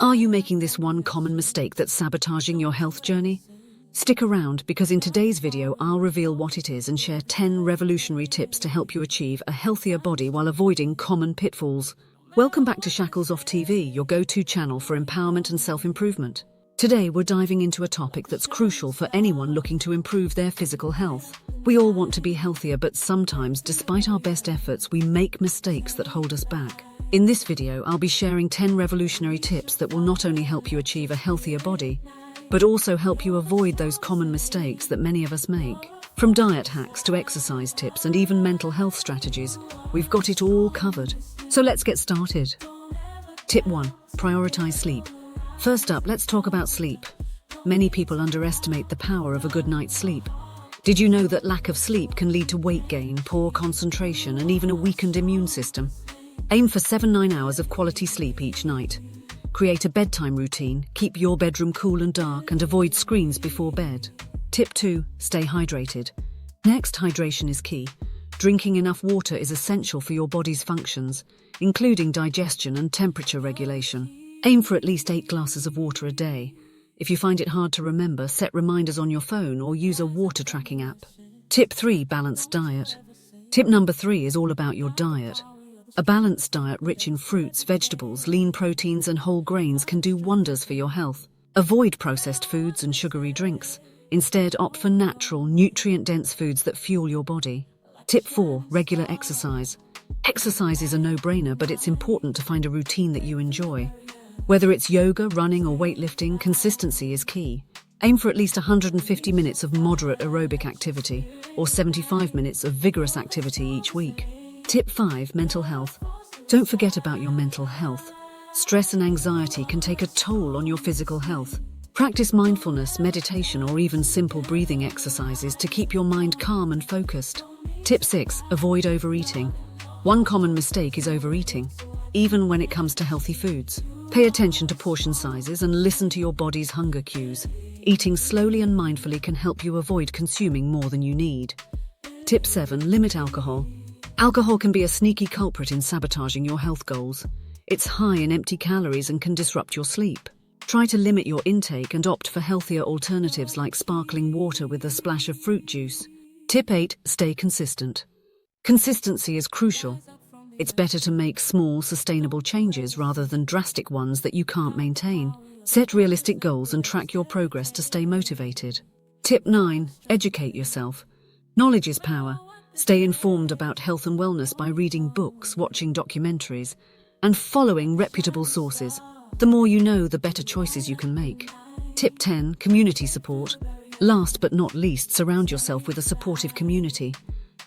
Are you making this one common mistake that's sabotaging your health journey? Stick around because in today's video I'll reveal what it is and share 10 revolutionary tips to help you achieve a healthier body while avoiding common pitfalls. Welcome back to Shackles Off TV, your go-to channel for empowerment and self-improvement. Today we're diving into a topic that's crucial for anyone looking to improve their physical health. We all want to be healthier, but sometimes, despite our best efforts, we make mistakes that hold us back. In this video, I'll be sharing 10 revolutionary tips that will not only help you achieve a healthier body, but also help you avoid those common mistakes that many of us make. From diet hacks to exercise tips and even mental health strategies, we've got it all covered. So let's get started. Tip 1. Prioritize sleep. First up, let's talk about sleep. Many people underestimate the power of a good night's sleep. Did you know that lack of sleep can lead to weight gain, poor concentration, and even a weakened immune system? Aim for 7-9 hours of quality sleep each night. Create a bedtime routine, keep your bedroom cool and dark, and avoid screens before bed. Tip 2. Stay hydrated. Next, hydration is key. Drinking enough water is essential for your body's functions, including digestion and temperature regulation. Aim for at least 8 glasses of water a day. If you find it hard to remember, set reminders on your phone or use a water tracking app. Tip 3. Balanced diet. Tip number 3 is all about your diet. A balanced diet rich in fruits, vegetables, lean proteins and whole grains can do wonders for your health. Avoid processed foods and sugary drinks. Instead, opt for natural, nutrient-dense foods that fuel your body. Tip 4. Regular exercise. Exercise is a no-brainer, but it's important to find a routine that you enjoy. Whether it's yoga, running or weightlifting, consistency is key. Aim for at least 150 minutes of moderate aerobic activity or 75 minutes of vigorous activity each week. Tip 5. Mental health. Don't forget about your mental health. Stress and anxiety can take a toll on your physical health. Practice mindfulness, meditation, or even simple breathing exercises to keep your mind calm and focused. Tip 6. Avoid overeating. One common mistake is overeating, even when it comes to healthy foods. Pay attention to portion sizes and listen to your body's hunger cues. Eating slowly and mindfully can help you avoid consuming more than you need. Tip 7. Limit alcohol. Alcohol can be a sneaky culprit in sabotaging your health goals. It's high in empty calories and can disrupt your sleep. Try to limit your intake and opt for healthier alternatives like sparkling water with a splash of fruit juice. Tip 8. Stay consistent. Consistency is crucial. It's better to make small, sustainable changes rather than drastic ones that you can't maintain. Set realistic goals and track your progress to stay motivated. Tip 9. Educate yourself. Knowledge is power. Stay informed about health and wellness by reading books, watching documentaries, and following reputable sources. The more you know, the better choices you can make. Tip 10. Community support. Last but not least, surround yourself with a supportive community.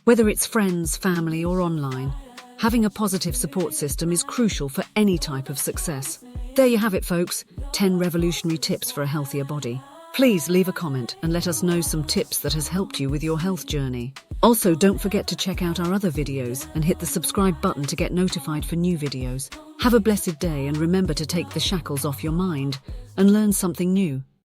Whether it's friends, family, or online, having a positive support system is crucial for any type of success. There you have it, folks. 10 revolutionary tips for a healthier body. Please leave a comment and let us know some tips that has helped you with your health journey. Also, don't forget to check out our other videos and hit the subscribe button to get notified for new videos. Have a blessed day and remember to take the shackles off your mind and learn something new.